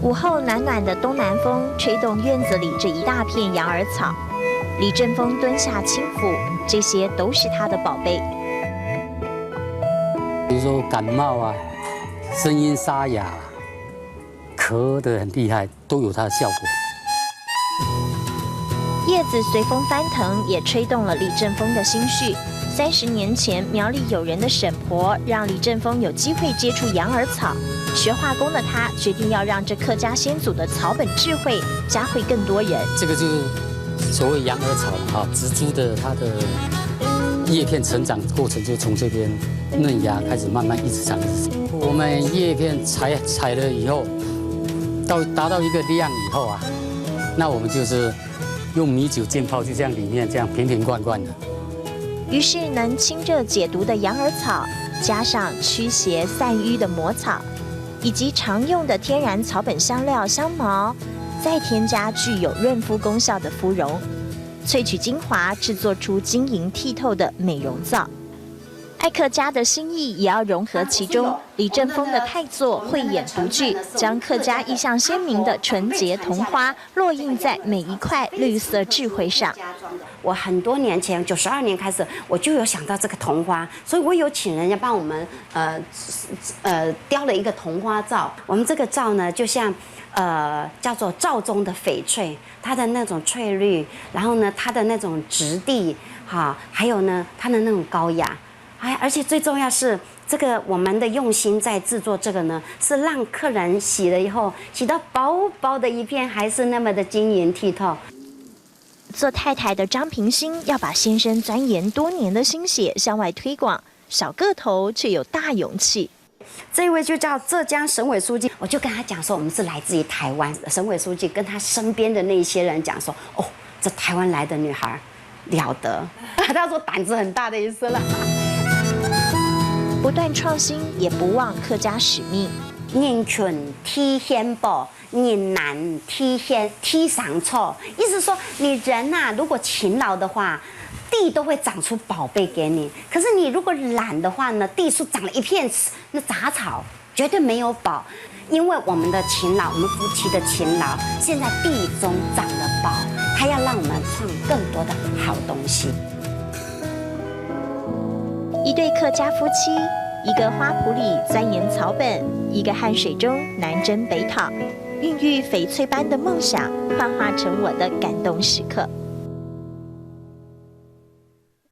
午后暖暖的东南风吹动院子里这一大片羊耳草，李正峰蹲下轻抚，这些都是他的宝贝。比如说感冒啊，声音沙哑，咳得很厉害，都有它的效果。叶子随风翻腾，也吹动了李正峰的心绪。30年前，苗栗友人的沈婆让李正峰有机会接触羊耳草。学化工的他决定要让这客家先祖的草本智慧加惠更多人。这个就是所谓羊耳草哈，植株的它的叶片成长过程就从这边嫩芽开始慢慢一直长。我们叶片采了以后，达到一个量以后啊，那我们就是用米酒浸泡，就像里面这样瓶瓶罐罐的。于是能清热解毒的羊耳草，加上驱邪散瘀的魔草，以及常用的天然草本香料香茅，再添加具有润肤功效的芙蓉，萃取精华，制作出晶莹剔透的美容皂。爱客家的心意也要融合其中。李正峰的太作慧眼独具，将客家意象鲜明的纯洁桐花落印在每一块绿色智慧上。我很多年前，92年开始，我就有想到这个桐花，所以我有请人家帮我们雕了一个桐花皂。我们这个皂呢，就像叫做皂中的翡翠，它的那种翠绿，然后呢，它的那种质地，哈，还有呢，它的那种高雅。而且最重要是，这个我们的用心在制作这个呢，是让客人洗了以后，洗到薄薄的一片，还是那么的晶莹剔透。做太太的张平心要把先生钻研多年的心血向外推广，小个头却有大勇气。这一位就叫浙江省委书记，我就跟他讲说，我们是来自于台湾。省委书记跟他身边的那些人讲说，哦，这台湾来的女孩了得，他说胆子很大的意思了。不断创新，也不忘客家使命。人群天仙报，人难天仙天上错。意思说，你人呐、如果勤劳的话，地都会长出宝贝给你。可是你如果懒的话呢，地树长了一片那杂草，绝对没有宝。因为我们的勤劳，我们夫妻的勤劳，现在地中长了宝，他要让我们创更多的好东西。一对客家夫妻，一个花圃里钻研草本，一个汗水中南征北讨，孕育翡翠般的梦想，幻化成我的感动时刻。